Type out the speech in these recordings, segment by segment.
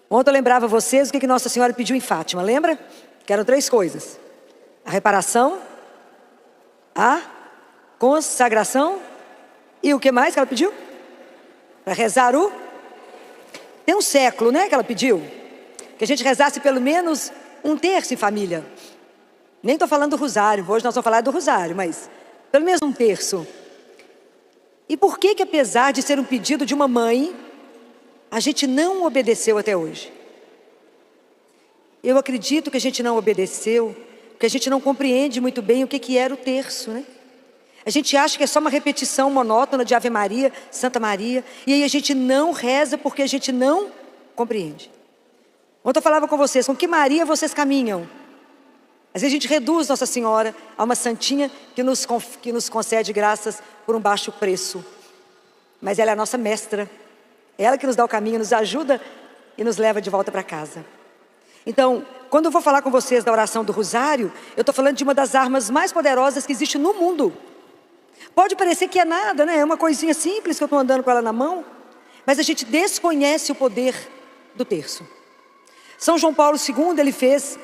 Ontem eu lembrava vocês o que Nossa Senhora pediu em Fátima, lembra? Que eram 3 coisas: a reparação, a consagração e o que mais que ela pediu? Para rezar Tem um século, né, que ela pediu que a gente rezasse pelo menos 1/3 em família. Nem estou falando do rosário, hoje nós vamos falar do rosário, mas pelo menos 1/3. E por que apesar de ser um pedido de uma mãe, a gente não obedeceu até hoje? Eu acredito que a gente não obedeceu, porque a gente não compreende muito bem o que era o terço, né? A gente acha que é só uma repetição monótona de Ave Maria, Santa Maria, e aí a gente não reza porque a gente não compreende. Ontem eu falava com vocês, com que Maria vocês caminham? Às vezes a gente reduz Nossa Senhora a uma santinha que nos concede graças por um baixo preço. Mas ela é a nossa mestra. É ela que nos dá o caminho, nos ajuda e nos leva de volta para casa. Então, quando eu vou falar com vocês da oração do rosário, eu estou falando de uma das armas mais poderosas que existe no mundo. Pode parecer que é nada, né? É uma coisinha simples que eu estou andando com ela na mão. Mas a gente desconhece o poder do terço. São João Paulo II, ele fez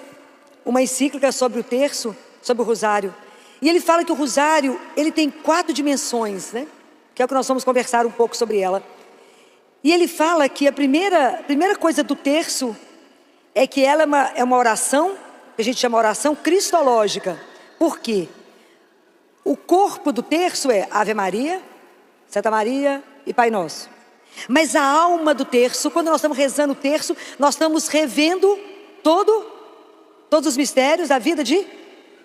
uma encíclica sobre o terço, sobre o rosário. E ele fala que o rosário, ele tem 4 dimensões, né? Que é o que nós vamos conversar um pouco sobre ela. E ele fala que a primeira coisa do terço é que ela é uma oração, que a gente chama oração cristológica. Por quê? O corpo do terço é Ave Maria, Santa Maria e Pai Nosso. Mas a alma do terço, quando nós estamos rezando o terço, nós estamos revendo todos os mistérios da vida de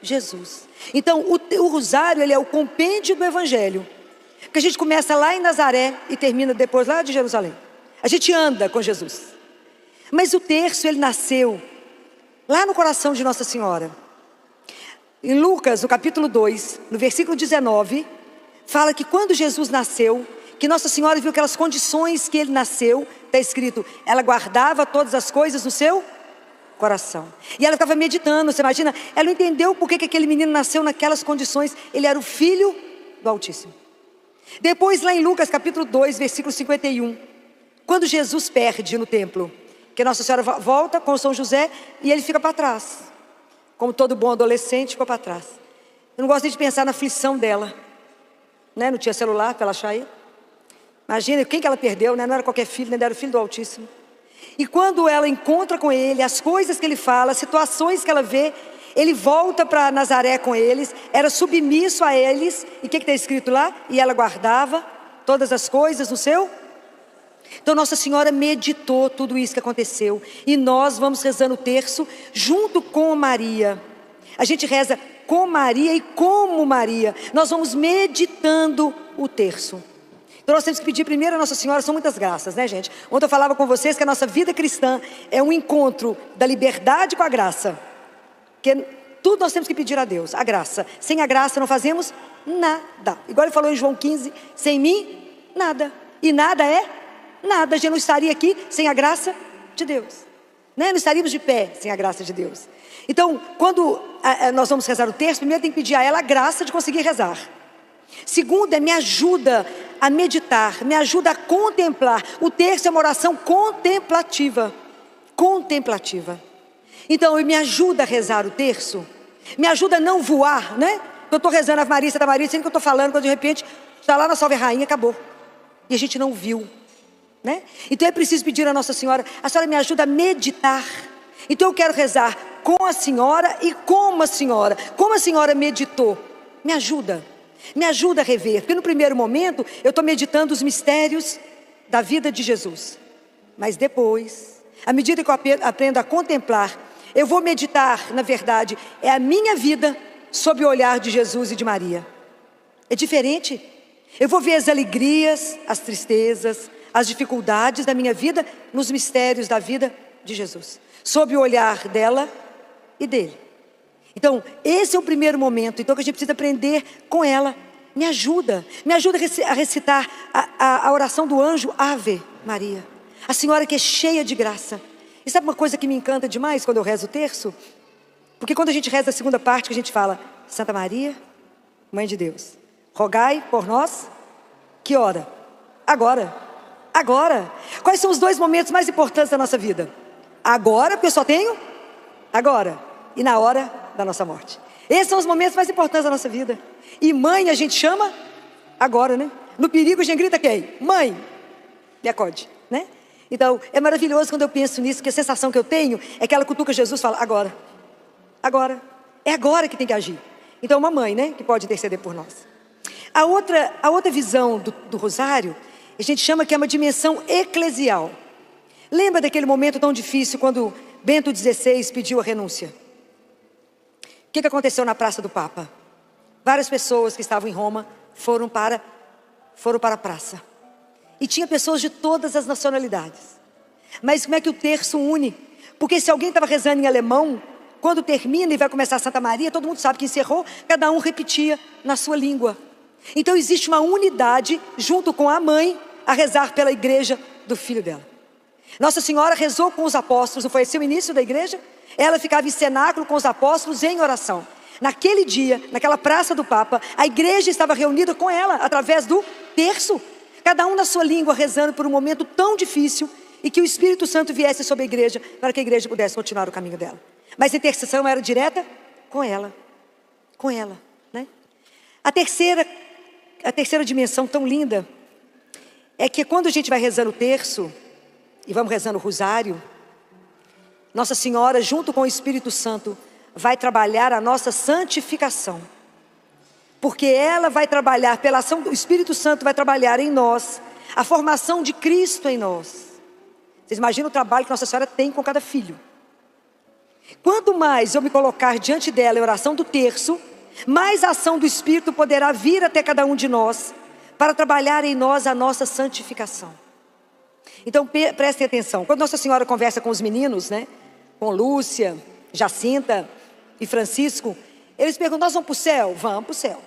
Jesus. Então o rosário, ele é o compêndio do Evangelho. Porque a gente começa lá em Nazaré e termina depois lá de Jerusalém. A gente anda com Jesus. Mas o terço, ele nasceu lá no coração de Nossa Senhora. Em Lucas, no capítulo 2, no versículo 19, fala que quando Jesus nasceu, que Nossa Senhora viu aquelas condições que ele nasceu, está escrito, ela guardava todas as coisas no seu coração. E ela estava meditando, você imagina? Ela não entendeu por que aquele menino nasceu naquelas condições. Ele era o filho do Altíssimo. Depois lá em Lucas capítulo 2, versículo 51, quando Jesus perde no templo, que Nossa Senhora volta com São José e ele fica para trás. Como todo bom adolescente, ficou para trás. Eu não gosto nem de pensar na aflição dela, né? Não tinha celular para ela achar ele. Imagina, quem que ela perdeu, né? Não era qualquer filho, né? Era o filho do Altíssimo. E quando ela encontra com ele, as coisas que ele fala, as situações que ela vê, ele volta para Nazaré com eles, era submisso a eles. E o que está escrito lá? E ela guardava todas as coisas no seu. Então Nossa Senhora meditou tudo isso que aconteceu. E nós vamos rezando o terço junto com Maria. A gente reza com Maria e como Maria. Nós vamos meditando o terço. Então nós temos que pedir primeiro a Nossa Senhora, são muitas graças, né, gente? Ontem eu falava com vocês que a nossa vida cristã é um encontro da liberdade com a graça. Que tudo nós temos que pedir a Deus, a graça. Sem a graça não fazemos nada. Igual ele falou em João 15, sem mim, nada. E nada é nada. A gente não estaria aqui sem a graça de Deus, né? Não estaríamos de pé sem a graça de Deus. Então, quando nós vamos rezar o terço, primeiro tem que pedir a ela a graça de conseguir rezar. Segundo, me ajuda a meditar, me ajuda a contemplar. O terço é uma oração contemplativa. Contemplativa. Então, me ajuda a rezar o terço, me ajuda a não voar, né? Eu estou rezando a Maria, Santa Maria, sendo que eu estou falando, quando de repente está lá na Salve Rainha, acabou. E a gente não viu, né? Então é preciso pedir a Nossa Senhora, a senhora me ajuda a meditar. Então eu quero rezar com a senhora e como a senhora. Como a senhora meditou, me ajuda a rever. Porque no primeiro momento eu estou meditando os mistérios da vida de Jesus. Mas depois, à medida que eu aprendo a contemplar, eu vou meditar, na verdade, é a minha vida sob o olhar de Jesus e de Maria. É diferente. Eu vou ver as alegrias, as tristezas, as dificuldades da minha vida nos mistérios da vida de Jesus, sob o olhar dela e dele. Então, esse é o primeiro momento, então, que a gente precisa aprender com ela. Me ajuda a recitar a oração do anjo Ave Maria, a senhora que é cheia de graça. E sabe uma coisa que me encanta demais quando eu rezo o terço? Porque quando a gente reza a segunda parte, que a gente fala, Santa Maria, Mãe de Deus, rogai por nós, que hora? Agora. Quais são os 2 momentos mais importantes da nossa vida? Agora, porque eu só tenho agora. E na hora da nossa morte. Esses são os momentos mais importantes da nossa vida. E mãe a gente chama agora, né? No perigo a gente grita quem? Mãe, me acode, né? Então, é maravilhoso quando eu penso nisso, que a sensação que eu tenho é que ela cutuca Jesus e fala, agora. Agora. É agora que tem que agir. Então, uma mãe, né? Que pode interceder por nós. A outra visão do rosário, a gente chama que é uma dimensão eclesial. Lembra daquele momento tão difícil quando Bento XVI pediu a renúncia? O que aconteceu na Praça do Papa? Várias pessoas que estavam em Roma foram para a praça. E tinha pessoas de todas as nacionalidades. Mas como é que o terço une? Porque se alguém estava rezando em alemão, quando termina e vai começar a Santa Maria, todo mundo sabe que encerrou, cada um repetia na sua língua. Então existe uma unidade junto com a mãe a rezar pela igreja do filho dela. Nossa Senhora rezou com os apóstolos, não foi esse o início da igreja? Ela ficava em cenáculo com os apóstolos em oração. Naquele dia, naquela praça do Papa, a igreja estava reunida com ela, através do terço. Cada um na sua língua, rezando por um momento tão difícil, e que o Espírito Santo viesse sobre a igreja, para que a igreja pudesse continuar o caminho dela. Mas a intercessão era direta com ela, né? A terceira dimensão tão linda, é que quando a gente vai rezando o terço, e vamos rezando o rosário, Nossa Senhora, junto com o Espírito Santo, vai trabalhar a nossa santificação. Porque ela vai trabalhar, pela ação do Espírito Santo, vai trabalhar em nós, a formação de Cristo em nós. Vocês imaginam o trabalho que Nossa Senhora tem com cada filho. Quanto mais eu me colocar diante dela em oração do terço, mais a ação do Espírito poderá vir até cada um de nós, para trabalhar em nós a nossa santificação. Então prestem atenção, quando Nossa Senhora conversa com os meninos, né? Com Lúcia, Jacinta e Francisco, eles perguntam, nós vamos para o céu? Vamos para o céu.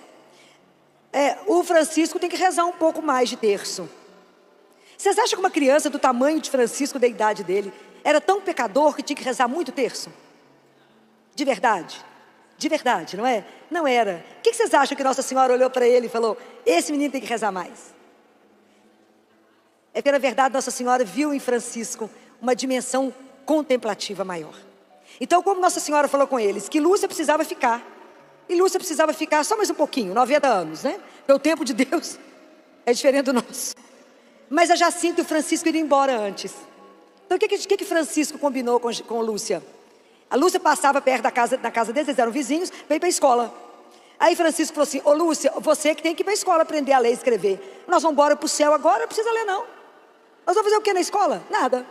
O Francisco tem que rezar um pouco mais de terço. Vocês acham que uma criança do tamanho de Francisco, da idade dele, era tão pecador que tinha que rezar muito terço? De verdade, não é? Não era. O que vocês acham que Nossa Senhora olhou para ele e falou, esse menino tem que rezar mais? É que na verdade Nossa Senhora viu em Francisco uma dimensão contemplativa maior. Então, como Nossa Senhora falou com eles, que Lúcia precisava ficar. E Lúcia precisava ficar só mais um pouquinho, 90 anos, né? Porque o tempo de Deus é diferente do nosso. Mas a Jacinta e o Francisco iriam embora antes. Então, o que Francisco combinou com Lúcia? A Lúcia passava perto da casa deles, eles eram vizinhos, veio para a escola. Aí Francisco falou assim, ô Lúcia, você que tem que ir para a escola aprender a ler e escrever. Nós vamos embora para o céu agora, não precisa ler não. Nós vamos fazer o que na escola? Nada. Ele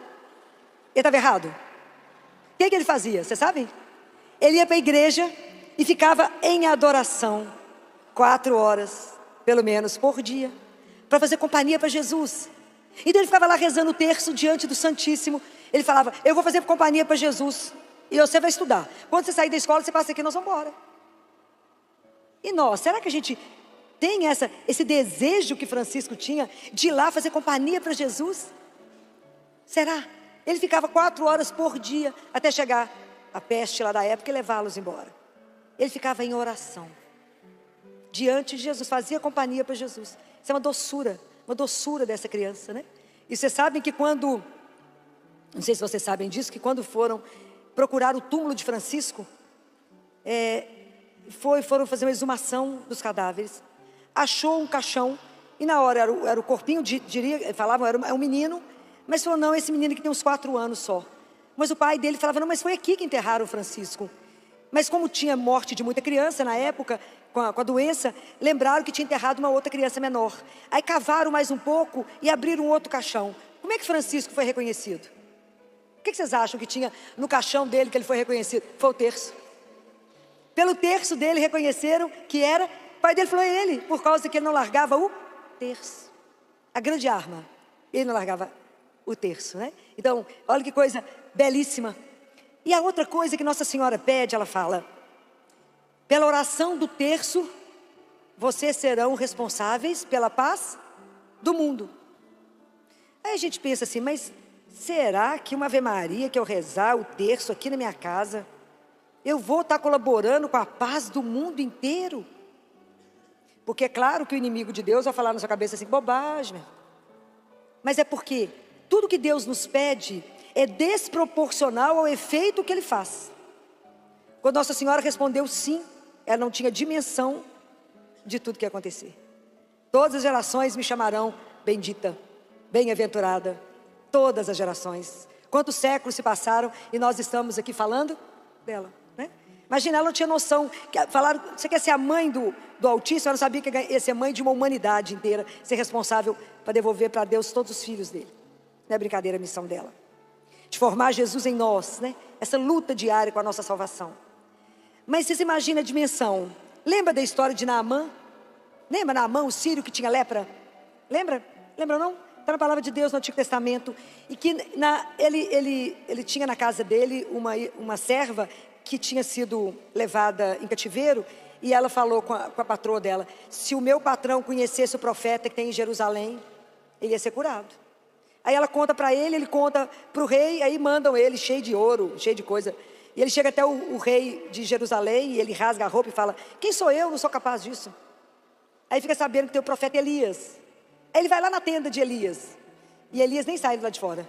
estava errado. O que ele fazia, vocês sabem? Ele ia para a igreja e ficava em adoração 4 horas, pelo menos, por dia, para fazer companhia para Jesus. Então ele ficava lá rezando o terço diante do Santíssimo. Ele falava, eu vou fazer companhia para Jesus e você vai estudar. Quando você sair da escola, você passa aqui, nós vamos embora. E nós, será que a gente tem esse desejo que Francisco tinha de ir lá fazer companhia para Jesus? Será? Ele ficava 4 horas por dia até chegar a peste lá da época e levá-los embora. Ele ficava em oração diante de Jesus, fazia companhia para Jesus. Isso é uma doçura dessa criança, né? E vocês sabem que quando, não sei se vocês sabem disso, que quando foram procurar o túmulo de Francisco, foram fazer uma exumação dos cadáveres, achou um caixão, e na hora era o corpinho, falavam, era um menino, mas falou, não, esse menino que tem uns 4 anos só. Mas o pai dele falava, não, mas foi aqui que enterraram o Francisco. Mas como tinha morte de muita criança na época, com a doença, lembraram que tinha enterrado uma outra criança menor. Aí cavaram mais um pouco e abriram um outro caixão. Como é que Francisco foi reconhecido? O que vocês acham que tinha no caixão dele que ele foi reconhecido? Foi o terço. Pelo terço dele reconheceram que era, o pai dele falou, ele, por causa que ele não largava o terço. A grande arma, ele não largava o terço, né? Então, olha que coisa belíssima. E a outra coisa que Nossa Senhora pede, ela fala, pela oração do terço, vocês serão responsáveis pela paz do mundo. Aí a gente pensa assim, mas será que uma Ave Maria, que eu rezar o terço aqui na minha casa, eu vou estar colaborando com a paz do mundo inteiro? Porque é claro que o inimigo de Deus vai falar na sua cabeça assim, bobagem. Mas é porque tudo que Deus nos pede é desproporcional ao efeito que ele faz. Quando Nossa Senhora respondeu sim, ela não tinha dimensão de tudo que ia acontecer. Todas as gerações me chamarão bendita, bem-aventurada, todas as gerações. Quantos séculos se passaram e nós estamos aqui falando dela, né? Imagina, ela não tinha noção. Falaram, você quer ser a mãe do autista? Ela não sabia que ia ser mãe de uma humanidade inteira, ser responsável para devolver para Deus todos os filhos dele. Não é brincadeira a missão dela. De formar Jesus em nós, né? Essa luta diária com a nossa salvação. Mas vocês imaginam a dimensão. Lembra da história de Naamã? Lembra Naamã, o sírio que tinha lepra? Lembra? Lembra não? Está na palavra de Deus no Antigo Testamento. E que ele tinha na casa dele uma serva que tinha sido levada em cativeiro. E ela falou com a patroa dela: se o meu patrão conhecesse o profeta que tem em Jerusalém, ele ia ser curado. Aí ela conta para ele, ele conta para o rei. Aí mandam ele cheio de ouro, cheio de coisa. E ele chega até o rei de Jerusalém. E ele rasga a roupa e fala: quem sou eu? Não sou capaz disso. Aí fica sabendo que tem o profeta Elias. Aí ele vai lá na tenda de Elias. E Elias nem sai de lá de fora.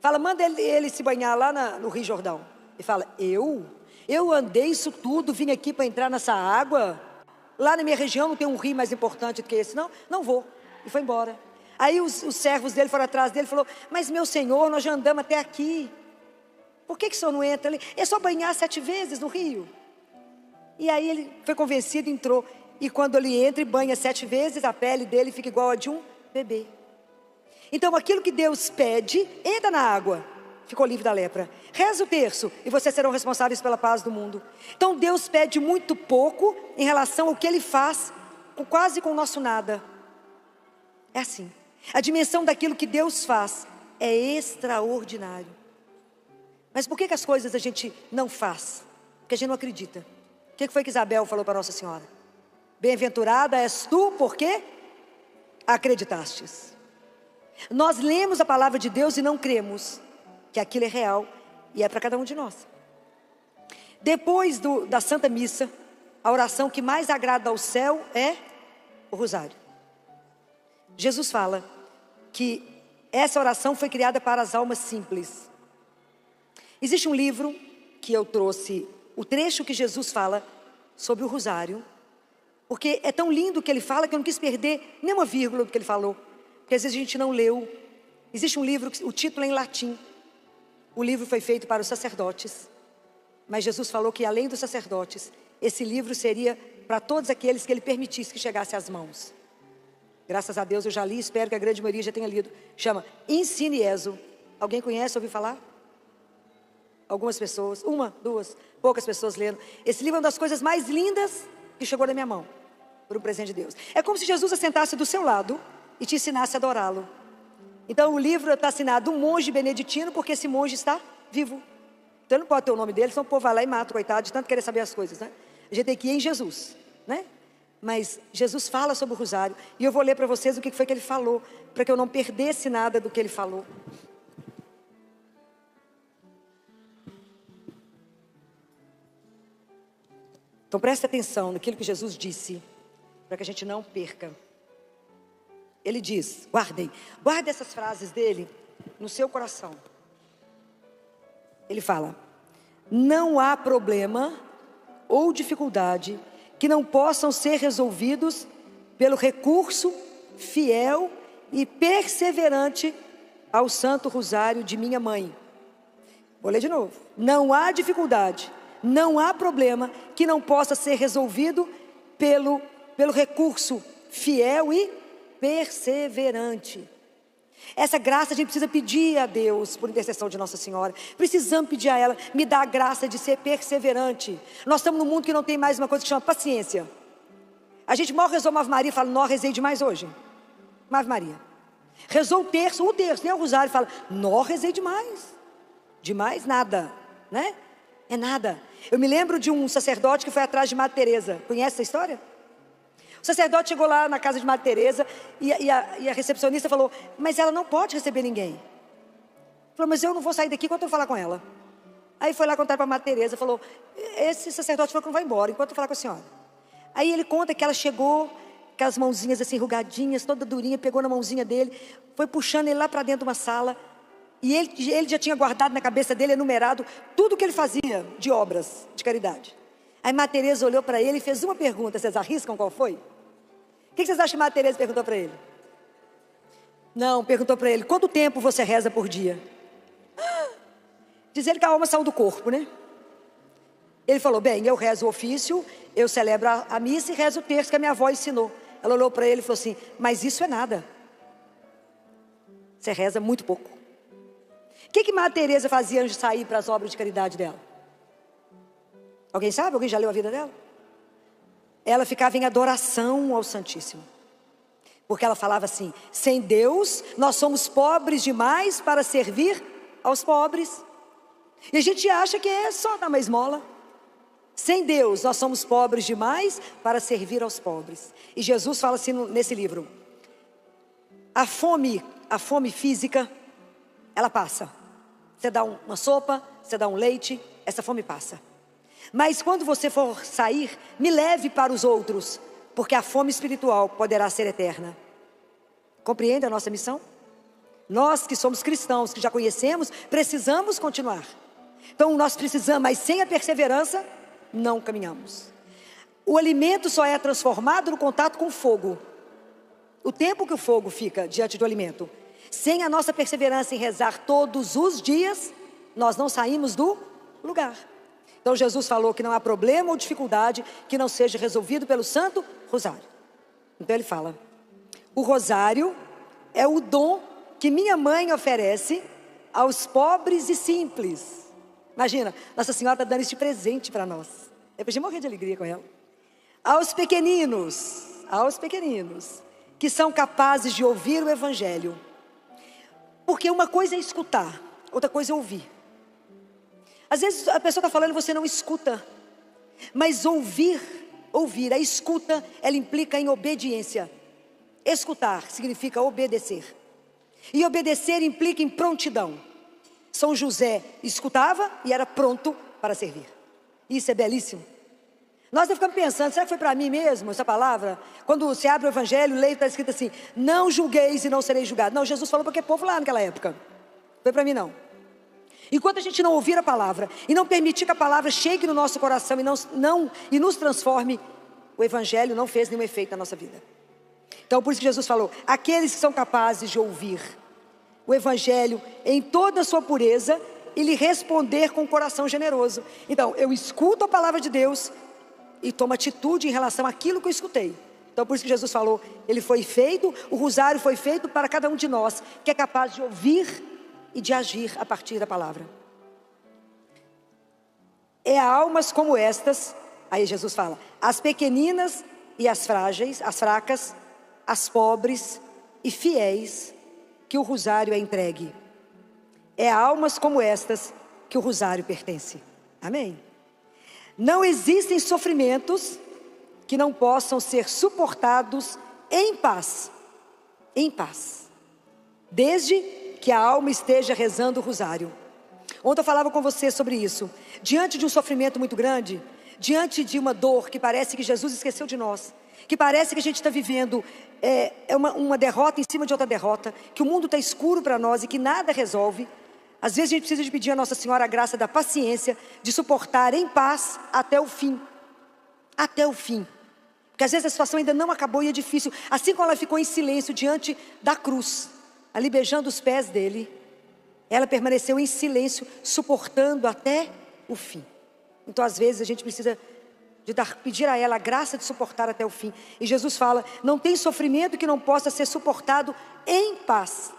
Fala, manda ele se banhar lá no Rio Jordão. E fala, eu andei isso tudo, vim aqui para entrar nessa água. Lá na minha região não tem um rio mais importante do que esse. Não vou. E foi embora. Aí os servos dele foram atrás dele e falou, mas meu senhor, nós já andamos até aqui. Por que o senhor não entra ali? É só banhar 7 vezes no rio. E aí ele foi convencido e entrou. E quando ele entra e banha 7 vezes, a pele dele fica igual a de um bebê. Então aquilo que Deus pede, entra na água, ficou livre da lepra. Reza o terço e vocês serão responsáveis pela paz do mundo. Então Deus pede muito pouco em relação ao que Ele faz, quase com o nosso nada. É assim. A dimensão daquilo que Deus faz é extraordinário. Mas por que as coisas a gente não faz? Porque a gente não acredita. O que foi que Isabel falou para Nossa Senhora? Bem-aventurada és tu, porque acreditastes. Nós lemos a palavra de Deus e não cremos que aquilo é real e é para cada um de nós. Depois da Santa Missa, a oração que mais agrada ao céu é o rosário. Jesus fala que essa oração foi criada para as almas simples. Existe um livro que eu trouxe, o trecho que Jesus fala sobre o rosário, porque é tão lindo o que ele fala que eu não quis perder nenhuma vírgula do que ele falou, porque às vezes a gente não leu. Existe um livro, o título é em latim. O livro foi feito para os sacerdotes, mas Jesus falou que além dos sacerdotes, esse livro seria para todos aqueles que ele permitisse que chegasse às mãos. Graças a Deus eu já li, espero que a grande maioria já tenha lido. Chama Ensine Ezo. Alguém conhece, ouviu falar? Algumas pessoas, 1, 2, poucas pessoas lendo. Esse livro é uma das coisas mais lindas que chegou na minha mão, por um presente de Deus. É como se Jesus assentasse do seu lado e te ensinasse a adorá-lo. Então o livro está assinado um monge beneditino, porque esse monge está vivo. Então ele não pode ter o nome dele, senão o povo vai lá e mata, coitado, de tanto querer saber as coisas, né? A gente tem que ir em Jesus, né? Mas Jesus fala sobre o rosário. E eu vou ler para vocês o que foi que ele falou, para que eu não perdesse nada do que ele falou. Então preste atenção naquilo que Jesus disse, para que a gente não perca. Ele diz, guardem essas frases dele no seu coração. Ele fala, não há problema ou dificuldade que não possam ser resolvidos pelo recurso fiel e perseverante ao Santo Rosário de minha mãe. Vou ler de novo. Não há dificuldade, não há problema que não possa ser resolvido pelo recurso fiel e perseverante. Essa graça a gente precisa pedir a Deus por intercessão de Nossa Senhora. Precisamos pedir a ela, me dá a graça de ser perseverante. Nós estamos num mundo que não tem mais uma coisa que chama paciência. A gente mal rezou uma Ave Maria e fala, não, rezei demais hoje. Uma Ave Maria. Rezou o terço, nem o rosário, fala, não, rezei demais. Demais nada, né? É nada. Eu me lembro de um sacerdote que foi atrás de Madre Teresa. Conhece essa história? O sacerdote chegou lá na casa de Madre Teresa e a recepcionista falou, mas ela não pode receber ninguém. Falou, mas eu não vou sair daqui enquanto eu falar com ela. Aí foi lá contar para Madre Teresa, falou, esse sacerdote falou que não vai embora enquanto eu falar com a senhora. Aí ele conta que ela chegou, aquelas mãozinhas assim enrugadinhas, toda durinha, pegou na mãozinha dele, foi puxando ele lá para dentro de uma sala. E ele já tinha guardado na cabeça dele, enumerado, tudo que ele fazia de obras de caridade. Aí Madre Teresa olhou para ele e fez uma pergunta. Vocês arriscam qual foi? O que vocês acham que Madre Teresa perguntou para ele? Não, perguntou para ele: quanto tempo você reza por dia? Diz ele que a alma saiu do corpo, né? Ele falou: bem, eu rezo o ofício, eu celebro a missa e rezo o terço que a minha avó ensinou. Ela olhou para ele e falou assim: mas isso é nada. Você reza muito pouco. O que Madre Teresa fazia antes de sair para as obras de caridade dela? Alguém sabe? Alguém já leu a vida dela? Ela ficava em adoração ao Santíssimo. Porque ela falava assim: sem Deus, nós somos pobres demais para servir aos pobres. E a gente acha que é só dar uma esmola. Sem Deus, nós somos pobres demais para servir aos pobres. E Jesus fala assim nesse livro: a fome física, ela passa. Você dá uma sopa, você dá um leite, essa fome passa. Mas quando você for sair, me leve para os outros, porque a fome espiritual poderá ser eterna. Compreende a nossa missão? Nós que somos cristãos, que já conhecemos, precisamos continuar. Então nós precisamos, mas sem a perseverança, não caminhamos. O alimento só é transformado no contato com o fogo. O tempo que o fogo fica diante do alimento. Sem a nossa perseverança em rezar todos os dias, nós não saímos do lugar. Então Jesus falou que não há problema ou dificuldade que não seja resolvido pelo Santo Rosário. Então ele fala: o rosário é o dom que minha mãe oferece aos pobres e simples. Imagina, Nossa Senhora está dando este presente para nós. Eu podia morrer de alegria com ela. Aos pequeninos, que são capazes de ouvir o Evangelho. Porque uma coisa é escutar, outra coisa é ouvir. Às vezes a pessoa está falando e você não escuta. Mas ouvir, a escuta, ela implica em obediência. Escutar significa obedecer. E obedecer implica em prontidão. São José escutava e era pronto para servir. Isso é belíssimo. Nós ficamos pensando: será que foi para mim mesmo essa palavra? Quando você abre o Evangelho, lê, está escrito assim: não julgueis e não sereis julgados. Não, Jesus falou para aquele povo lá naquela época. Não foi para mim não. Enquanto a gente não ouvir a palavra e não permitir que a palavra chegue no nosso coração e nos transforme, o Evangelho não fez nenhum efeito na nossa vida. Então por isso que Jesus falou: aqueles que são capazes de ouvir o Evangelho em toda a sua pureza e lhe responder com um coração generoso. Então eu escuto a palavra de Deus e tomo atitude em relação àquilo que eu escutei. Então por isso que Jesus falou: ele foi feito, o rosário foi feito para cada um de nós que é capaz de ouvir e de agir a partir da palavra. É a almas como estas, aí Jesus fala: as pequeninas e as frágeis, as fracas, as pobres e fiéis, que o rosário é entregue. É a almas como estas que o rosário pertence. Amém? Não existem sofrimentos que não possam ser suportados em paz. Em paz. Desde que a alma esteja rezando o rosário. Ontem eu falava com você sobre isso. Diante de um sofrimento muito grande, diante de uma dor que parece que Jesus esqueceu de nós, que parece que a gente está vivendo uma derrota em cima de outra derrota, que o mundo está escuro para nós e que nada resolve, às vezes a gente precisa de pedir a Nossa Senhora a graça da paciência, de suportar em paz até o fim. Até o fim. Porque às vezes a situação ainda não acabou e é difícil. Assim como ela ficou em silêncio diante da cruz, ali beijando os pés dele, ela permaneceu em silêncio, suportando até o fim. Então às vezes a gente precisa pedir a ela a graça de suportar até o fim. E Jesus fala: não tem sofrimento que não possa ser suportado em paz.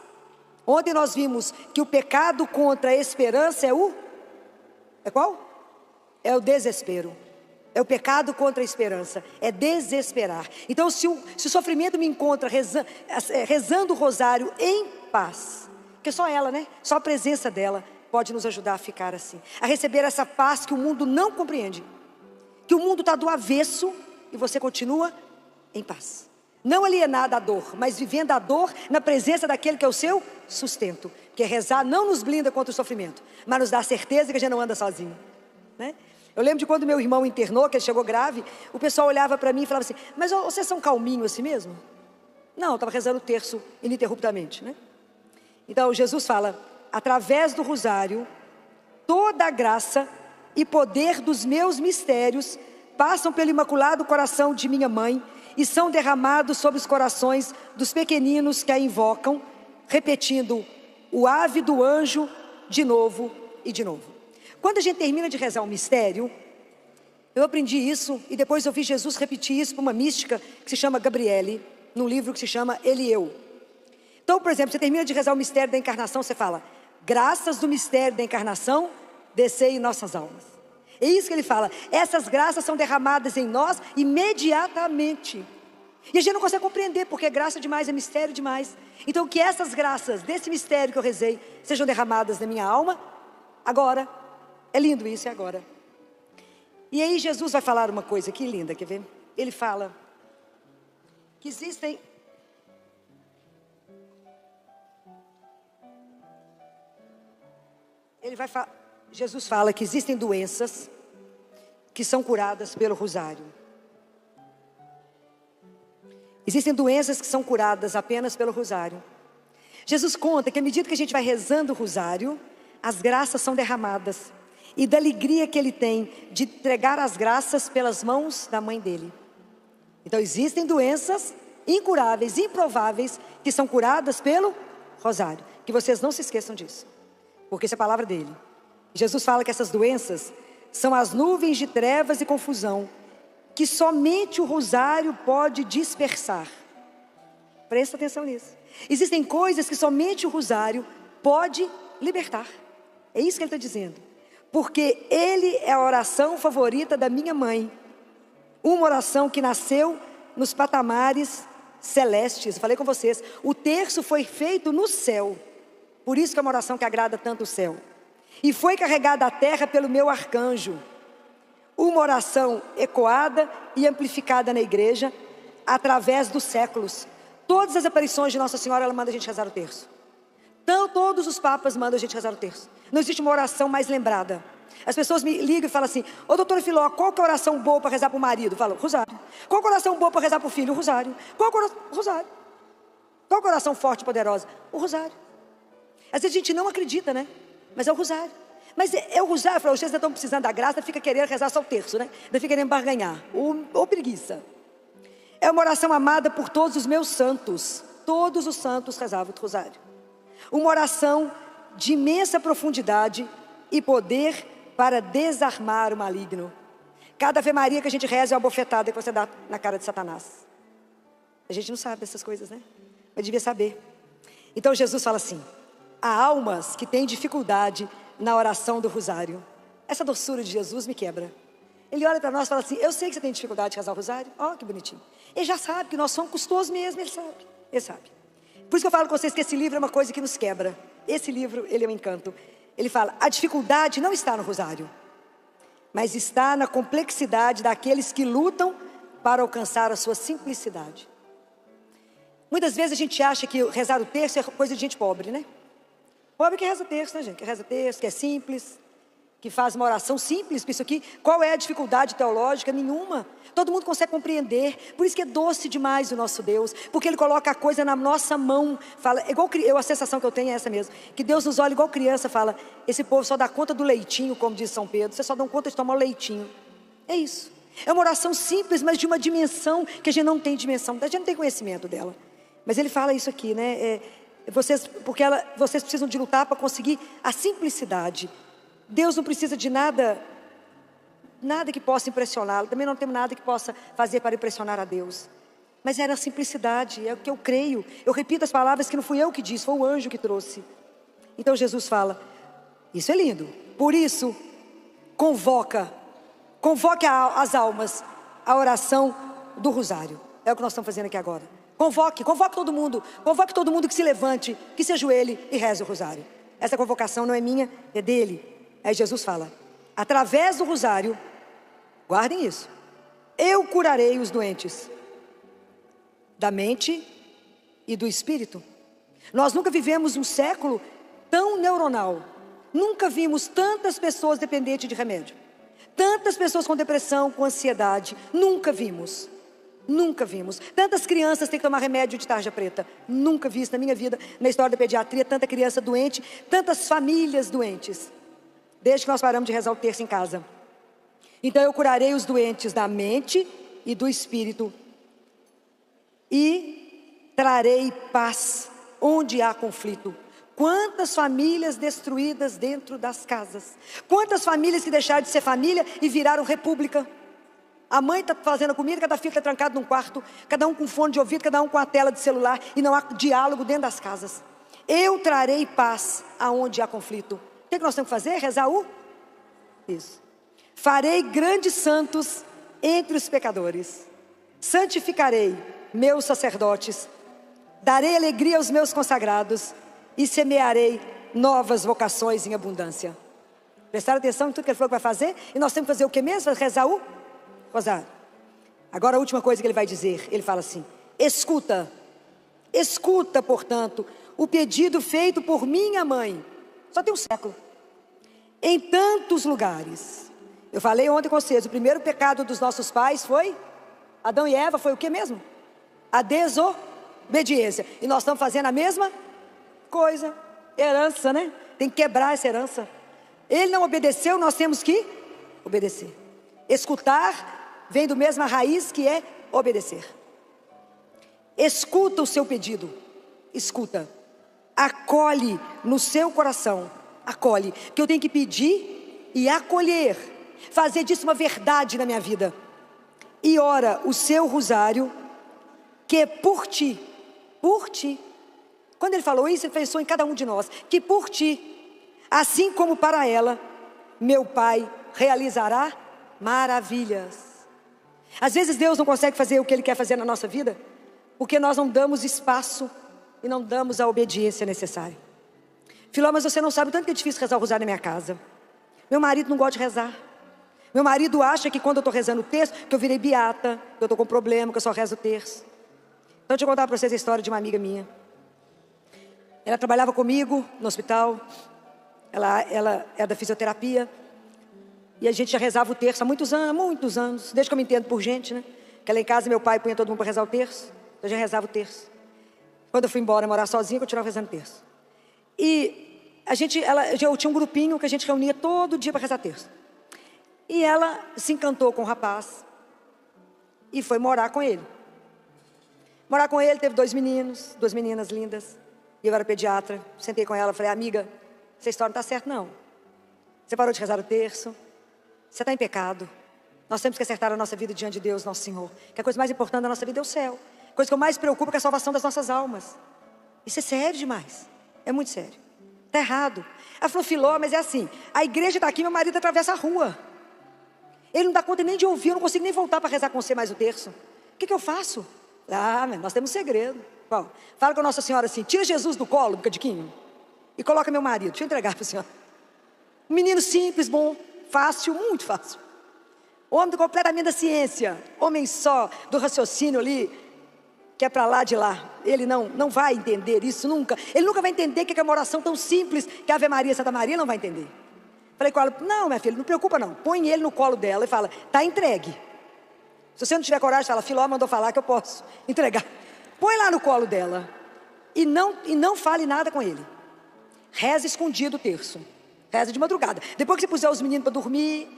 Ontem nós vimos que o pecado contra a esperança é qual? É o desespero. É o pecado contra a esperança, é desesperar. Então se o sofrimento me encontra rezando o rosário em paz, porque só ela, né? Só a presença dela pode nos ajudar a ficar assim, a receber essa paz que o mundo não compreende, que o mundo está do avesso e você continua em paz, não alienada à dor, mas vivendo a dor na presença daquele que é o seu sustento. Porque rezar não nos blinda contra o sofrimento, mas nos dá a certeza que a gente não anda sozinho, né? Eu lembro de quando meu irmão internou, que ele chegou grave, o pessoal olhava para mim e falava assim: mas vocês são calminhos assim mesmo? Não, eu estava rezando o terço ininterruptamente, né? Então Jesus fala: através do rosário, toda a graça e poder dos meus mistérios passam pelo imaculado coração de minha mãe e são derramados sobre os corações dos pequeninos que a invocam, repetindo o ave do anjo de novo e de novo. Quando a gente termina de rezar um mistério, eu aprendi isso e depois eu vi Jesus repetir isso para uma mística que se chama Gabriele, num livro que se chama Ele e Eu. Então, por exemplo, você termina de rezar o mistério da encarnação, você fala: graças do mistério da encarnação, descei em nossas almas. É isso que ele fala, essas graças são derramadas em nós imediatamente. E a gente não consegue compreender, porque é graça demais, é mistério demais. Então que essas graças, desse mistério que eu rezei, sejam derramadas na minha alma, agora. É lindo isso, é agora. E aí Jesus vai falar uma coisa aqui linda, quer ver? Ele fala que existem... Jesus fala que existem doenças que são curadas pelo rosário. Existem doenças que são curadas apenas pelo rosário. Jesus conta que à medida que a gente vai rezando o rosário, as graças são derramadas. E da alegria que ele tem de entregar as graças pelas mãos da mãe dele. Então existem doenças incuráveis, improváveis, que são curadas pelo rosário. Que vocês não se esqueçam disso, porque isso é a palavra dele. Jesus fala que essas doenças são as nuvens de trevas e confusão que somente o rosário pode dispersar. Presta atenção nisso. Existem coisas que somente o rosário pode libertar. É isso que ele está dizendo. Porque ele é a oração favorita da minha mãe. Uma oração que nasceu nos patamares celestes. Eu falei com vocês, o terço foi feito no céu. Por isso que é uma oração que agrada tanto o céu. E foi carregada à terra pelo meu arcanjo. Uma oração ecoada e amplificada na igreja através dos séculos. Todas as aparições de Nossa Senhora, ela manda a gente rezar o terço. Então, todos os papas mandam a gente rezar o terço. Não existe uma oração mais lembrada. As pessoas me ligam e falam assim: ô doutora Filó, qual que é a oração boa para rezar para o marido? Eu falo: rosário. Qual que é a oração boa para rezar para o filho? O rosário. Qual que é o rosário? Qual que é a oração forte e poderosa? O rosário. Às vezes a gente não acredita, né? Mas é o rosário. Mas é o rosário. Eu falo: vocês estão precisando da graça, fica querendo rezar só o terço, né? Ainda fica querendo barganhar. Ou preguiça. É uma oração amada por todos os meus santos. Todos os santos rezavam o rosário. Uma oração de imensa profundidade e poder para desarmar o maligno. Cada Ave Maria que a gente reza é uma bofetada que você dá na cara de Satanás. A gente não sabe dessas coisas, né? Mas devia saber. Então Jesus fala assim: há almas que têm dificuldade na oração do rosário. Essa doçura de Jesus me quebra. Ele olha para nós e fala assim: eu sei que você tem dificuldade de rezar o rosário. Ó, que bonitinho. Ele já sabe que nós somos custosos mesmo, ele sabe. Ele sabe. Por isso que eu falo com vocês que esse livro é uma coisa que nos quebra. Esse livro, ele é um encanto. Ele fala: a dificuldade não está no rosário, mas está na complexidade daqueles que lutam para alcançar a sua simplicidade. Muitas vezes a gente acha que rezar o terço é coisa de gente pobre, né? Pobre que reza terço, né, gente? Que reza terço, que é simples, que faz uma oração simples. Isso aqui, qual é a dificuldade teológica? Nenhuma. Todo mundo consegue compreender. Por isso que é doce demais o nosso Deus, porque Ele coloca a coisa na nossa mão. Fala, igual a sensação que eu tenho é essa mesmo, que Deus nos olha igual criança. Fala: esse povo só dá conta do leitinho, como diz São Pedro. Vocês só dão conta de tomar o leitinho. É isso. É uma oração simples, mas de uma dimensão que a gente não tem dimensão. A gente não tem conhecimento dela. Mas Ele fala isso aqui, né? Vocês precisam de lutar para conseguir a simplicidade. Deus não precisa de nada que possa impressioná-lo. Também não temos nada que possa fazer para impressionar a Deus. Mas era a simplicidade, é o que eu creio. Eu repito as palavras que não fui eu que disse, foi o anjo que trouxe. Então Jesus fala: isso é lindo. Por isso, convoque as almas à oração do rosário. É o que nós estamos fazendo aqui agora. Convoque todo mundo. Convoque todo mundo que se levante, que se ajoelhe e reze o rosário. Essa convocação não é minha, é dele. Aí Jesus fala: através do rosário, guardem isso, eu curarei os doentes da mente e do espírito. Nós nunca vivemos um século tão neuronal. Nunca vimos tantas pessoas dependentes de remédio, tantas pessoas com depressão, com ansiedade. Nunca vimos. Nunca vimos. Tantas crianças têm que tomar remédio de tarja preta. Nunca vi isso na minha vida, na história da pediatria. Tanta criança doente, tantas famílias doentes. Desde que nós paramos de rezar o terço em casa. Então eu curarei os doentes da mente e do espírito. E trarei paz onde há conflito. Quantas famílias destruídas dentro das casas. Quantas famílias que deixaram de ser família e viraram república. A mãe está fazendo a comida, cada filho está trancado num quarto, cada um com fone de ouvido, cada um com a tela de celular, e não há diálogo dentro das casas. Eu trarei paz aonde há conflito. O que nós temos que fazer? Rezar isso. Farei grandes santos entre os pecadores. Santificarei meus sacerdotes. Darei alegria aos meus consagrados. E semearei novas vocações em abundância. Prestaram atenção em tudo que ele falou que vai fazer? E nós temos que fazer o que mesmo? Rezar Rosário. Agora a última coisa que ele vai dizer. Ele fala assim: escuta, portanto, o pedido feito por minha mãe. Só tem um século. Em tantos lugares. Eu falei ontem com vocês, o primeiro pecado dos nossos pais foi Adão e Eva, foi o que mesmo? A desobediência. E nós estamos fazendo a mesma coisa. Herança, né? Tem que quebrar essa herança. Ele não obedeceu, nós temos que obedecer. Escutar vem do mesma raiz que é obedecer. Escuta o seu pedido. Escuta. Acolhe no seu coração. Acolhe. Que eu tenho que pedir e acolher. Fazer disso uma verdade na minha vida. E ora o seu rosário, que é por ti. Por ti. Quando ele falou isso, ele pensou em cada um de nós. Que por ti, assim como para ela, meu Pai realizará maravilhas. Às vezes Deus não consegue fazer o que Ele quer fazer na nossa vida, porque nós não damos espaço e não damos a obediência necessária. Filó, mas você não sabe o tanto que é difícil rezar o rosário na minha casa. Meu marido não gosta de rezar. Meu marido acha que quando eu estou rezando o terço, que eu virei beata, que eu estou com problema, que eu só rezo o terço. Então deixa eu contar para vocês a história de uma amiga minha. Ela trabalhava comigo no hospital. Ela é da fisioterapia. E a gente já rezava o terço há muitos anos, desde que eu me entendo por gente, né? Que lá em casa meu pai punha todo mundo para rezar o terço, então eu já rezava o terço. Quando eu fui embora morar sozinha, eu continuava rezando o terço. E eu tinha um grupinho que a gente reunia todo dia para rezar terço. E ela se encantou com o rapaz e foi morar com ele. Morar com ele, teve 2 meninas lindas. E eu era pediatra, sentei com ela, falei: amiga, essa história não está certa não. Você parou de rezar o terço. Você está em pecado. Nós temos que acertar a nossa vida diante de Deus, nosso Senhor. Que a coisa mais importante da nossa vida é o céu. A coisa que eu mais preocupo é a salvação das nossas almas. Isso é sério demais. É muito sério. Está errado. Ela falou: Filó, mas é assim, a igreja está aqui, meu marido atravessa a rua. Ele não dá conta nem de ouvir, eu não consigo nem voltar para rezar com você mais o terço. O que eu faço? Nós temos um segredo. Qual? Fala com a Nossa Senhora assim: tira Jesus do colo, um bocadinho, e coloca meu marido. Deixa eu entregar para a senhora. Um menino simples, bom, fácil, muito fácil. Homem completamente da ciência. Homem só do raciocínio ali, que é para lá de lá. Ele não vai entender isso nunca. Ele nunca vai entender que é uma oração tão simples que a Ave Maria, Santa Maria, não vai entender. Falei com ela: não, minha filha, não preocupa não. Põe ele no colo dela e fala: está entregue. Se você não tiver coragem, fala: Filó mandou falar que eu posso entregar. Põe lá no colo dela. E não fale nada com ele. Reza escondido o terço. Reza de madrugada. Depois que você puser os meninos para dormir,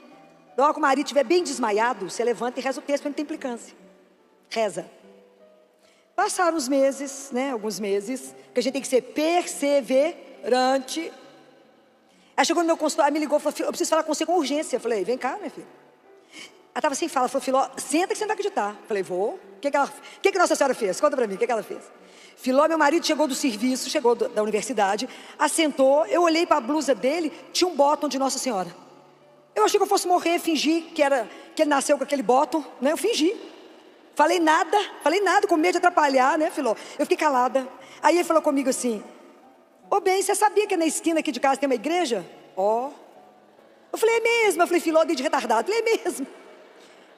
logo que o marido estiver bem desmaiado, você levanta e reza o terço, porque não tem implicância. Reza. Passaram os meses, né? Alguns meses, que a gente tem que ser perseverante. Aí chegou no meu consultório, me ligou, falou: eu preciso falar com você com urgência. Eu falei: vem cá, minha filha. Ela estava sem fala, falou: Filó, senta que você não vai acreditar. Eu falei: vou. O que Nossa Senhora fez? Conta para mim, o que ela fez? Filó, meu marido chegou do serviço, chegou da universidade, assentou, eu olhei para a blusa dele, tinha um bottom de Nossa Senhora. Eu achei que eu fosse morrer, fingi que ele nasceu com aquele bottom, né? Eu fingi. Falei nada, com medo de atrapalhar, né, Filó? Eu fiquei calada. Aí ele falou comigo assim: ô bem, você sabia que na esquina aqui de casa tem uma igreja? Ó. Eu falei: é mesmo? Eu falei: Filó, de retardado. Eu falei: é mesmo.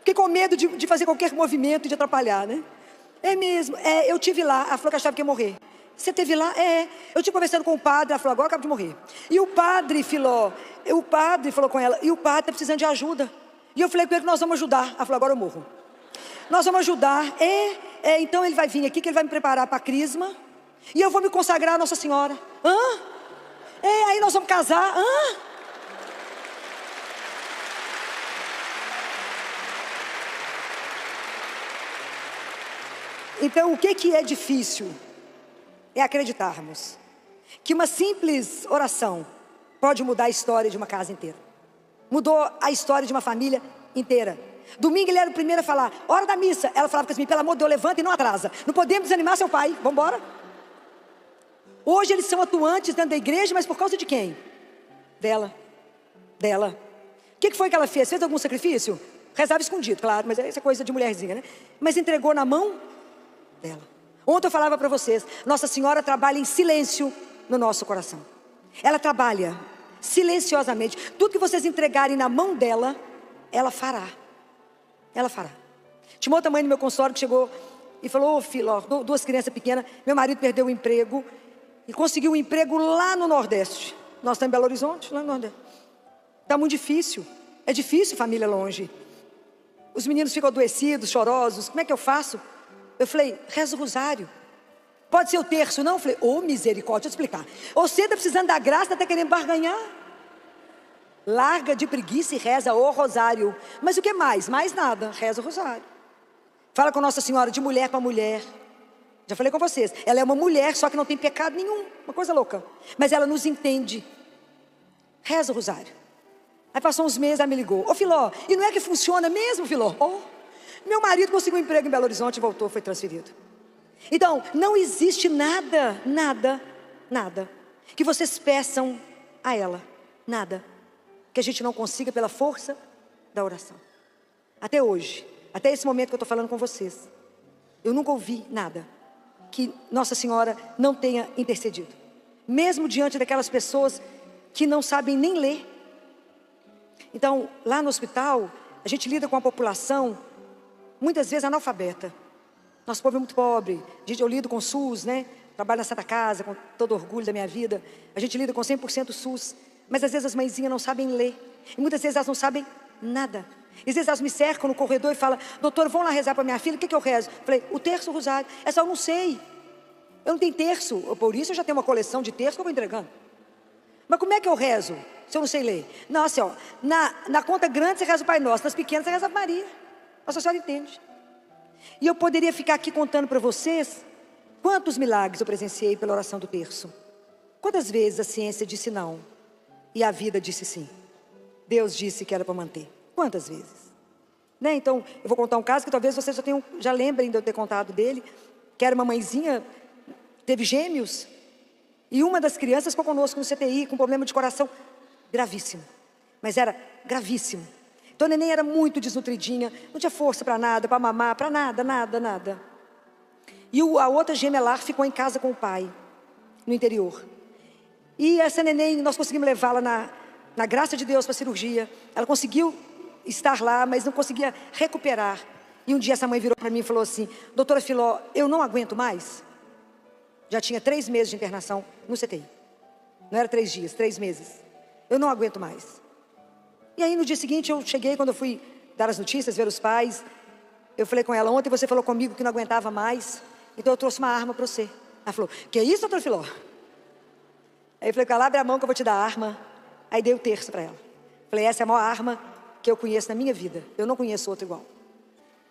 Fiquei com medo de fazer qualquer movimento e de atrapalhar, né? É mesmo. Eu tive lá. Ela falou que achava que ia morrer. Você teve lá? Eu estive conversando com o padre. Ela falou: agora eu acabo de morrer. E o padre, Filó, o padre falou com ela: e o padre está precisando de ajuda. E eu falei com ele que nós vamos ajudar. Ela falou: agora eu morro. Nós vamos ajudar. Então ele vai vir aqui, que ele vai me preparar para a crisma. E eu vou me consagrar a Nossa Senhora. Aí nós vamos casar. Então o que é difícil? É acreditarmos que uma simples oração pode mudar a história de uma casa inteira. Mudou a história de uma família inteira. Domingo ele era o primeiro a falar, hora da missa. Ela falava assim, pelo amor de Deus, levanta e não atrasa. Não podemos desanimar seu pai, vamos embora. Hoje eles são atuantes dentro da igreja, mas por causa de quem? Dela. O que foi que ela fez? Fez algum sacrifício? Rezava escondido, claro, mas essa é coisa de mulherzinha, né? Mas entregou na mão dela. Ontem eu falava para vocês, Nossa Senhora trabalha em silêncio no nosso coração. Ela trabalha silenciosamente. Tudo que vocês entregarem na mão dela, ela fará. Ela fará. Tinha uma outra mãe no meu consultório que chegou e falou, filho, duas crianças pequenas, meu marido perdeu o emprego e conseguiu um emprego lá no Nordeste. Nós estamos em Belo Horizonte, lá no Nordeste. Está muito difícil. É difícil família longe. Os meninos ficam adoecidos, chorosos. Como é que eu faço? Eu falei, reza o rosário. Pode ser o terço, não? Eu falei, misericórdia, deixa eu explicar. Você está precisando da graça, está querendo barganhar. Larga de preguiça e reza o rosário. Mas o que mais? Mais nada, reza o rosário. Fala com Nossa Senhora de mulher para mulher. Já falei com vocês, ela é uma mulher, só que não tem pecado nenhum. Uma coisa louca. Mas ela nos entende. Reza o rosário. Aí passou uns meses, ela me ligou. Filó, e não é que funciona mesmo, Filó? Meu marido conseguiu um emprego em Belo Horizonte e voltou, foi transferido. Então, não existe nada que vocês peçam a ela. Nada que a gente não consiga pela força da oração. Até hoje, até esse momento que eu estou falando com vocês, eu nunca ouvi nada que Nossa Senhora não tenha intercedido. Mesmo diante daquelas pessoas que não sabem nem ler. Então, lá no hospital, a gente lida com a população muitas vezes analfabeta. Nosso povo é muito pobre. Eu lido com SUS, né? Trabalho na Santa Casa, com todo orgulho da minha vida. A gente lida com 100% SUS. Mas às vezes as mãezinhas não sabem ler. E muitas vezes elas não sabem nada. E às vezes elas me cercam no corredor e falam, doutor, vão lá rezar para minha filha, o que eu rezo? Eu falei, o terço, o rosário. Essa eu não sei. Eu não tenho terço. Por isso eu já tenho uma coleção de terço que eu vou entregando. Mas como é que eu rezo, se eu não sei ler? Não, assim, na conta grande você reza o Pai Nosso, nas pequenas você reza a Maria. Nossa Senhora entende. E eu poderia ficar aqui contando para vocês quantos milagres eu presenciei pela oração do terço. Quantas vezes a ciência disse não e a vida disse sim. Deus disse que era para manter. Quantas vezes? Né? Então, eu vou contar um caso que talvez vocês já lembrem de eu ter contado dele, que era uma mãezinha, teve gêmeos, e uma das crianças ficou conosco no CTI com problema de coração gravíssimo. Mas era gravíssimo. Então a neném era muito desnutridinha, não tinha força para nada, para mamar, para nada. E a outra gemelar ficou em casa com o pai, no interior. E essa neném, nós conseguimos levá-la na graça de Deus para a cirurgia. Ela conseguiu estar lá, mas não conseguia recuperar. E um dia essa mãe virou para mim e falou assim, doutora Filó, eu não aguento mais. Já tinha 3 meses de internação no CTI. Não era 3 dias, 3 meses. Eu não aguento mais. E aí no dia seguinte eu cheguei, quando eu fui dar as notícias, ver os pais, eu falei com ela, ontem você falou comigo que não aguentava mais, então eu trouxe uma arma para você. Ela falou, que é isso, doutor Filó? Aí eu falei com ela, abre a mão que eu vou te dar a arma. Aí dei o terço para ela. Falei, essa é a maior arma que eu conheço na minha vida, eu não conheço outra igual.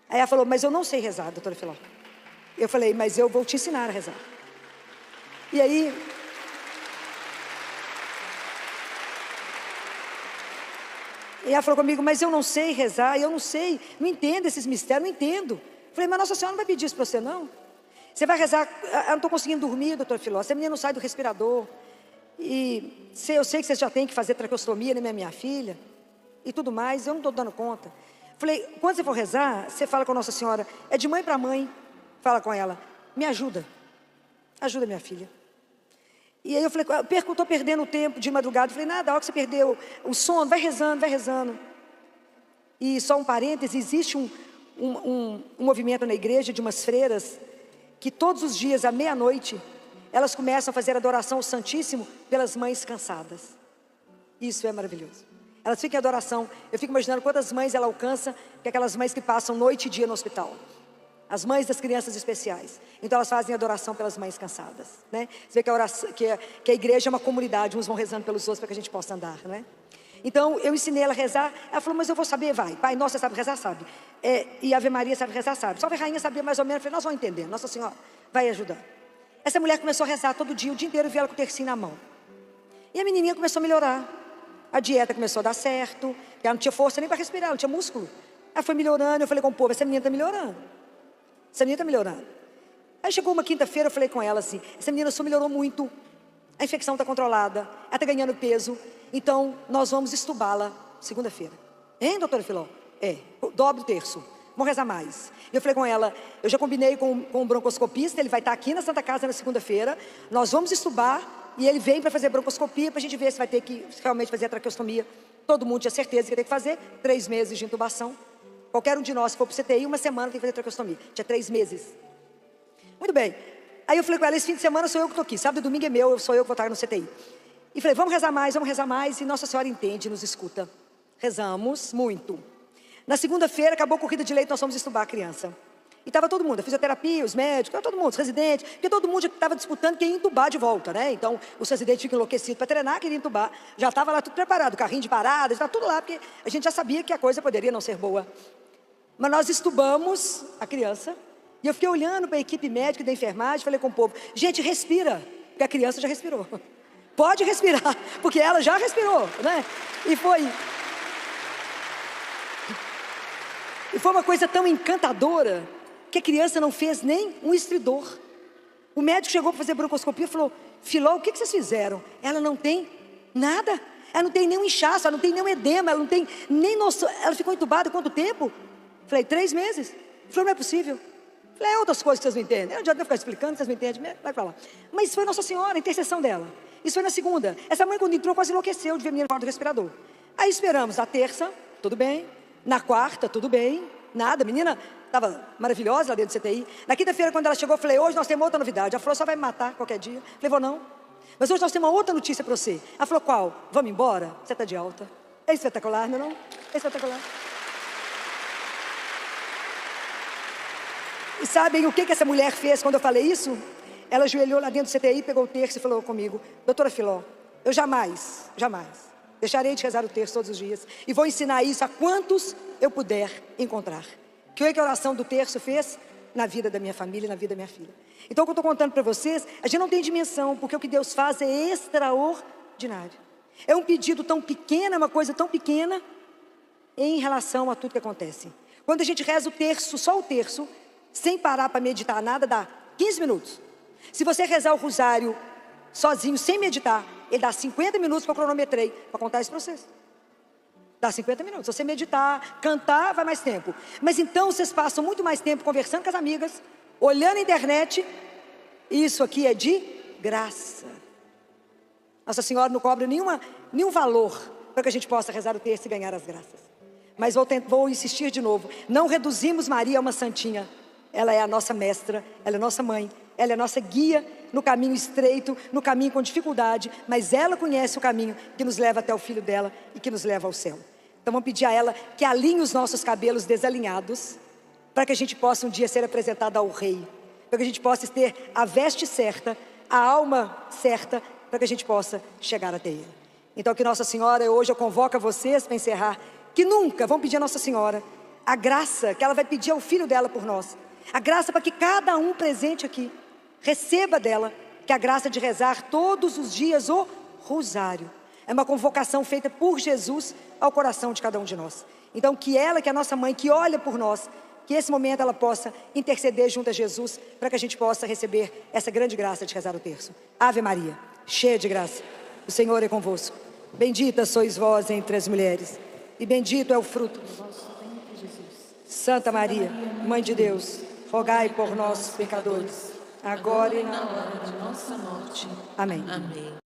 Aí ela falou, mas eu não sei rezar, doutora Filó. Eu falei, mas eu vou te ensinar a rezar. E aí... E ela falou comigo, mas eu não sei rezar, eu não sei, não entendo esses mistérios, não entendo. Falei, mas Nossa Senhora não vai pedir isso para você, não. Você vai rezar, eu não estou conseguindo dormir, doutor Filó, essa menina não sai do respirador. E eu sei que você já tem que fazer traqueostomia, né, minha filha, e tudo mais, eu não estou dando conta. Falei, quando você for rezar, você fala com Nossa Senhora, é de mãe para mãe, fala com ela, me ajuda minha filha. E aí eu falei, estou perdendo o tempo de madrugada. Eu falei, nada, a hora que você perdeu o sono, vai rezando. E só um parêntese, existe um movimento na igreja de umas freiras, que todos os dias, à meia-noite, elas começam a fazer adoração ao Santíssimo pelas mães cansadas. Isso é maravilhoso. Elas ficam em adoração. Eu fico imaginando quantas mães ela alcança, que é aquelas mães que passam noite e dia no hospital. As mães das crianças especiais. Então elas fazem adoração pelas mães cansadas, né? Você vê que que a igreja é uma comunidade, uns vão rezando pelos outros para que a gente possa andar, né? Então eu ensinei ela a rezar. Ela falou, mas eu vou saber, vai. Pai Nosso, você sabe rezar? Sabe. E Ave Maria sabe rezar? Sabe. Só a Rainha sabia mais ou menos. Eu falei, nós vamos entender, Nossa Senhora vai ajudar. Essa mulher começou a rezar todo dia, o dia inteiro, eu vi ela com o tercinho na mão. E a menininha começou a melhorar. A dieta começou a dar certo. Ela não tinha força nem para respirar, não tinha músculo. Ela foi melhorando, eu falei com o povo, essa menina está melhorando. Essa menina está melhorando. Aí chegou uma quinta-feira, eu falei com ela assim, essa menina só melhorou muito. A infecção está controlada, ela está ganhando peso. Então, nós vamos estubá-la segunda-feira. Hein, doutora Filó? Dobre o terço. Vamos rezar mais. E eu falei com ela, eu já combinei com o broncoscopista, ele vai estar aqui na Santa Casa na segunda-feira. Nós vamos estubar e ele vem para fazer broncoscopia para a gente ver se vai ter que realmente fazer a traqueostomia. Todo mundo tinha certeza que ia ter que fazer 3 meses de intubação. Qualquer um de nós, se for para o CTI, uma semana tem que fazer traqueostomia. Tinha 3 meses. Muito bem. Aí eu falei com ela, esse fim de semana sou eu que estou aqui. Sábado e domingo é meu, sou eu que vou estar no CTI. E falei, vamos rezar mais. E Nossa Senhora entende, nos escuta. Rezamos muito. Na segunda-feira, acabou a corrida de leite, nós fomos estubar a criança. E estava todo mundo, a fisioterapia, os médicos, todo mundo, os residentes, porque todo mundo estava disputando quem ia entubar de volta, né? Então, os residentes ficam enlouquecidos para treinar, queriam entubar. Já estava lá tudo preparado, carrinho de parada, estava tudo lá, porque a gente já sabia que a coisa poderia não ser boa. Mas nós estubamos a criança, e eu fiquei olhando para a equipe médica e da enfermagem, falei com o povo, gente, respira, porque a criança já respirou. Pode respirar, porque ela já respirou, né? E foi uma coisa tão encantadora, que a criança não fez nem um estridor. O médico chegou para fazer broncoscopia e falou, Filó, o que vocês fizeram? Ela não tem nada, ela não tem nenhum inchaço, ela não tem nenhum edema, ela não tem nem noção. Ela ficou entubada quanto tempo? Falei, 3 meses. Falei, não é possível. Falei, outras coisas que vocês não entendem. Eu não adianta ficar explicando, vocês não entendem, vai para lá. Mas foi Nossa Senhora, a intercessão dela. Isso foi na segunda. Essa mãe, quando entrou, quase enlouqueceu de ver a menina fora do respirador. Aí esperamos a terça, tudo bem. Na quarta, tudo bem. Nada, a menina estava maravilhosa lá dentro do CTI. Na quinta-feira, quando ela chegou, eu falei, hoje nós temos outra novidade. Ela falou, só vai me matar qualquer dia. Eu falei, vou não. Mas hoje nós temos uma outra notícia para você. Ela falou, qual? Vamos embora? Você está de alta. É espetacular, não é não? É espetacular. E sabem o que essa mulher fez quando eu falei isso? Ela ajoelhou lá dentro do CTI, pegou o terço e falou comigo, doutora Filó, eu jamais deixarei de rezar o terço todos os dias. E vou ensinar isso a quantos eu puder encontrar. Que a oração do terço fez na vida da minha família e na vida da minha filha. Então o que eu estou contando para vocês, a gente não tem dimensão, porque o que Deus faz é extraordinário. É um pedido tão pequeno, é uma coisa tão pequena, em relação a tudo que acontece. Quando a gente reza o terço, só o terço, sem parar para meditar nada, dá 15 minutos. Se você rezar o rosário sozinho, sem meditar, ele dá 50 minutos que eu cronometrei para contar esse processo. Dá 50 minutos. Se você meditar, cantar, vai mais tempo. Mas então vocês passam muito mais tempo conversando com as amigas, olhando a internet. Isso aqui é de graça. Nossa Senhora não cobra nenhum valor para que a gente possa rezar o terço e ganhar as graças. Mas vou insistir de novo. Não reduzimos Maria a uma santinha. Ela é a nossa mestra, ela é a nossa mãe, ela é a nossa guia no caminho estreito, no caminho com dificuldade, mas ela conhece o caminho que nos leva até o Filho dela e que nos leva ao céu. Então vamos pedir a ela que alinhe os nossos cabelos desalinhados, para que a gente possa um dia ser apresentado ao Rei, para que a gente possa ter a veste certa, a alma certa, para que a gente possa chegar até Ele. Então que Nossa Senhora, hoje eu convoco a vocês para encerrar, que nunca vão pedir a Nossa Senhora a graça que ela vai pedir ao Filho dela por nós. A graça para que cada um presente aqui receba dela, que é a graça de rezar todos os dias o rosário. É uma convocação feita por Jesus ao coração de cada um de nós. Então que ela, que é a nossa mãe, que olha por nós, que esse momento ela possa interceder junto a Jesus, para que a gente possa receber essa grande graça de rezar o terço. Ave Maria, cheia de graça, o Senhor é convosco. Bendita sois vós entre as mulheres, e bendito é o fruto do vosso ventre, Jesus. Santa Maria, Mãe de Deus, rogai por nós, pecadores, agora e na hora de nossa morte. Amém. Amém.